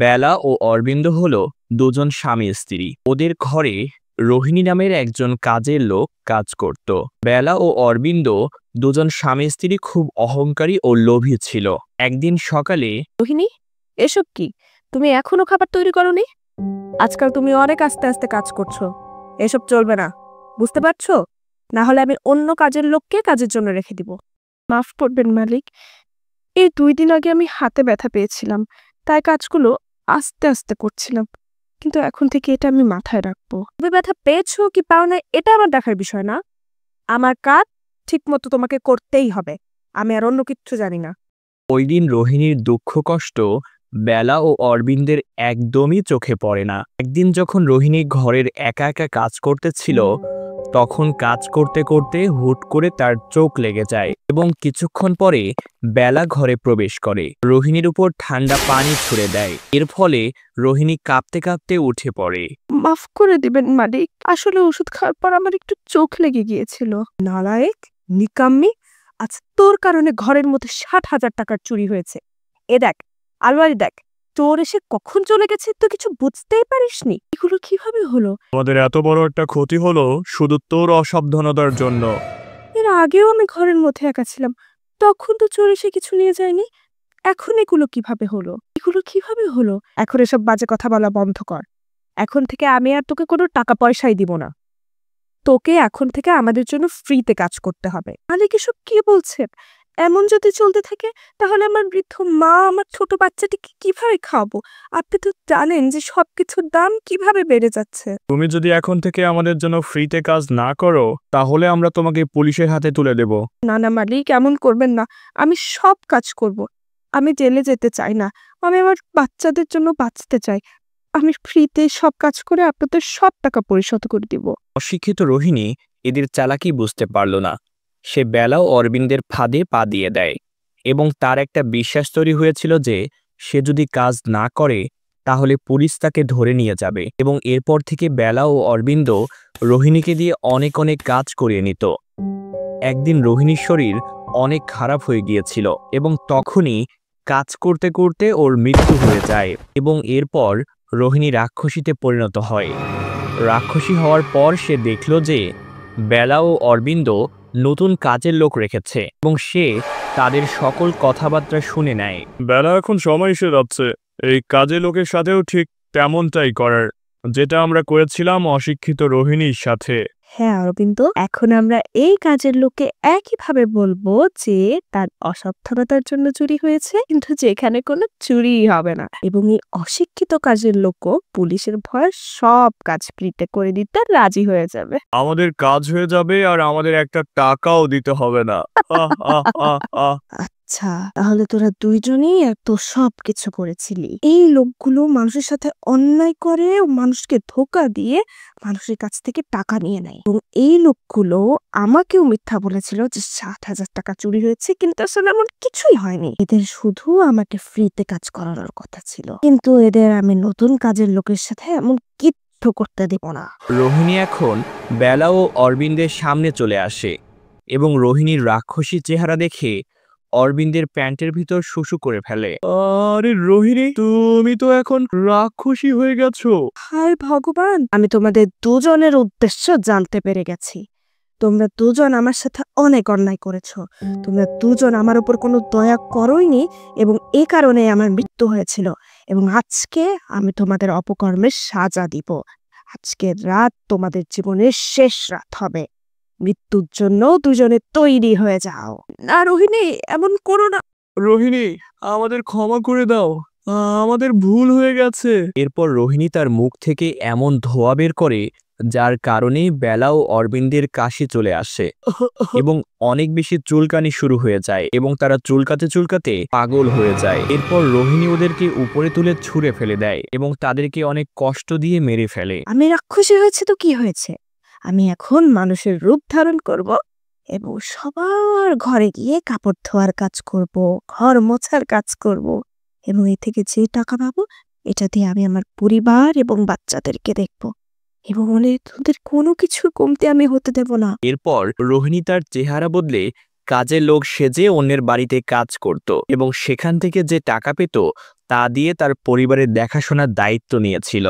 বেলা ও অরবিন্দ হলো দুজন স্বামী স্ত্রী। ওদের ঘরে রোহিণী নামের একজন কাজের লোক কাজ করত। বেলা ও অরবিন্দ দুজন স্বামী স্ত্রী খুব অহংকারী ও লোভী ছিল। একদিন সকালে, রোহিণী, এসব কি? তুমি এখনো খাবার তৈরি করোনি? আজকাল তুমি অনেক আস্তে আস্তে কাজ করছো। এসব চলবে না, বুঝতে পারছো? না হলে আমি অন্য কাজের লোককে কাজের জন্য রেখে দিব। মাফ করবেন মালিক, এই 2 দিন আগে আমি হাতে ব্যথা পেয়েছিলাম, তাই কাজগুলো আস্তে আস্তে করছিলাম, কিন্তু এখন থেকে এটা আমি মাথায় রাখবো। তুমি ব্যথা পেয়েছো কি পাও না এটা আমার দেখার বিষয় না। আমার কাজ ঠিক মতো তোমাকে করতেই হবে। আমি আর অন্য কিচ্ছু জানি না। ওই দিন রোহিণীর দুঃখ কষ্ট বেলা ও অরবিন্দের একদমই চোখে পড়ে না। একদিন যখন রোহিণী ঘরের একা একা কাজ করতেছিল, তখন কাজ করতে করতে হুট করে তার চোখ লেগে যায় এবং কিছুক্ষণ পরে বেলা ঘরে প্রবেশ করে রোহিণীর উপর ঠান্ডা পানি ছুঁড়ে দেয়। এর ফলে রোহিণী কাঁপতে কাঁপতে উঠে পড়ে। মাফ করে দিবেন মালিক, আসলে ওষুধ খাওয়ার পর আমার একটু চোখ লেগে গিয়েছিল। নালায়েক, নিকাম্মি, আজ তোর কারণে ঘরের মধ্যে 60,000 টাকার চুরি হয়েছে। এ দেখ, আলমারি দেখ, চোর এসে কখন চলে গেছে তুই কিছু বুঝতেই পারিসনি। এগুলো কিভাবে হলো? আমাদের এত বড় একটা ক্ষতি হলো শুধু তোর অসাবধানতার জন্য। এর আগেও আমি ঘরের মধ্যে একা ছিলাম, তখন তো চোর এসে কিছু নিয়ে যায়নি। এখন এগুলো কিভাবে হলো? এখন এসব বাজে কথা বলা বন্ধ কর। এখন থেকে আমি আর তোকে কোনো টাকা পয়সাই দিব না। তোকে এখন থেকে আমাদের জন্য ফ্রিতে কাজ করতে হবে। মালিক এসব কি বলছেন? এমন যদি চলতে থাকে তাহলে আমার বৃদ্ধ মা আমার ছোট বাচ্চাটিকে কিভাবে খাওয়াবো? আপনি তো জানেন যে সবকিছুর দাম কিভাবে বেড়ে যাচ্ছে। তুমি যদি এখন থেকে আমাদের জন্য ফ্রিতে কাজ না করো, তাহলে আমরা তোমাকে পুলিশের হাতে তুলে দেব। না না মালিক, এমন করবেন না। আমি সব কাজ করব। আমি জেলে যেতে চাই না, আমি আমার বাচ্চাদের জন্য বাঁচতে চাই। আমি ফ্রিতে সব কাজ করে আপনাদের সব টাকা পরিশোধ করে দিব। অশিক্ষিত রোহিণী এদের চালাকি বুঝতে পারল না। সে বেলা ও অরবিন্দের ফাঁদে পা দিয়ে দেয় এবং তার একটা বিশ্বাস তৈরি হয়েছিল যে সে যদি কাজ না করে তাহলে পুলিশ তাকে ধরে নিয়ে যাবে এবং এরপর থেকে বেলা ও অরবিন্দ রোহিণীকে দিয়ে অনেক অনেক কাজ করিয়ে নিত। একদিন রোহিণীর শরীর অনেক খারাপ হয়ে গিয়েছিল এবং তখনই কাজ করতে করতে ওর মৃত্যু হয়ে যায় এবং এরপর রোহিণী রাক্ষসীতে পরিণত হয়। রাক্ষসী হওয়ার পর সে দেখল যে বেলা ও অরবিন্দ নতুন কাজের লোক রেখেছে এবং সে তাদের সকল কথাবার্তা শুনে নেয়। বেলা এখন সময় এসে যাচ্ছে এই কাজে লোকের সাথেও ঠিক তেমনটাই করার, যেটা আমরা করেছিলাম অশিক্ষিত রোহিণীর সাথে। হ্যাঁ অরবিন্দ, এখন আমরা এই কাজের লোককে একইভাবে বলবো যে তার অসাবধানতার জন্য চুরি হয়েছে, কিন্তু যেখানে কোনো চুরিই হবে না। এবং এই অশিক্ষিত কাজের লোকও পুলিশের ভয়ে সব কাজ ফ্রিতে করে দিতে রাজি হয়ে যাবে। আমাদের কাজ হয়ে যাবে আর আমাদের একটা টাকাও দিতে হবে না। আহ আহ আহ আহ আচ্ছা, তাহলে তোরা দুইজনেই এত সব কিছু করেছিলি। এই লোকগুলো মানুষের সাথে অন্যায় করে, মানুষকে ধোঁকা দিয়ে মানুষের কাছ থেকে টাকা নিয়ে নেয়। এবং এই লোকগুলো আমাকেও মিথ্যা বলেছিল যে 60,000 টাকা চুরি হয়েছে, কিন্তু আসলে এমন কিছুই হয়নি। এদের শুধু আমাকে ফ্রিতে কাজ করানোর কথা ছিল, কিন্তু এদের আমি নতুন কাজের লোকের সাথে এমন কিচ্ছু করতে দেব না। রোহিণী এখন বেলা ও অরবিন্দের সামনে চলে আসে এবং রোহিণীর রাক্ষসী চেহারা দেখে অরবিন্দের প্যান্টের ভিতর শুশু করে ফেলে। আরে রোহিণী, তুমি তো এখন রাক্ষসী হয়ে গেছো। হায় ভগবান, আমি তোমাদের দুজনের উদ্দেশ্য জানতে পেরে গেছি। তোমরা দুজন আমার সাথে অনেক অন্যায় করেছো। তোমরা দুজন আমার উপর কোনো দয়া করোইনি এবং এই কারণে আমার মৃত্যু হয়েছিল। এবং আজকে আমি তোমাদের অপকর্মের সাজা দিব। আজকের রাত তোমাদের জীবনের শেষ রাত হবে। মৃত্যুর জন্য দুজনে তৈরি হয়ে যাও। না রোহিণী, এমন করো না। রোহিণী, আমাদের ক্ষমা করে দাও, আমাদের ভুল হয়ে গেছে। এরপর রোহিণী তার মুখ থেকে এমন ধোঁয়া বের করে যার কারণে বেলা ও অরবিন্দের কাশি চলে আসে এবং অনেক বেশি চুলকানি শুরু হয়ে যায় এবং তারা চুলকাতে চুলকাতে পাগল হয়ে যায়। এরপর রোহিণী ওদেরকে উপরে তুলে ছুঁড়ে ফেলে দেয় এবং তাদেরকে অনেক কষ্ট দিয়ে মেরে ফেলে। আমি রাক্ষসী হয়েছে তো কি হয়েছে, আমি এখন মানুষের রূপ ধারণ করব এবং সবার ঘরে গিয়ে কাপড় ধোয়ার কাজ করব, ঘর মোছার কাজ করব, এবং এ থেকে যে টাকা পাবো এটা দিয়ে আমি আমার পরিবার এবং বাচ্চাদেরকে দেখব, এবং তোদের কোনো কিছু কমতে আমি হতে দেব না। এরপর রোহিণী তার চেহারা বদলে কাজের লোক সেজে অন্যের বাড়িতে কাজ করত এবং সেখান থেকে যে টাকা পেত তা দিয়ে তার পরিবারের দেখাশোনার দায়িত্ব নিয়েছিল।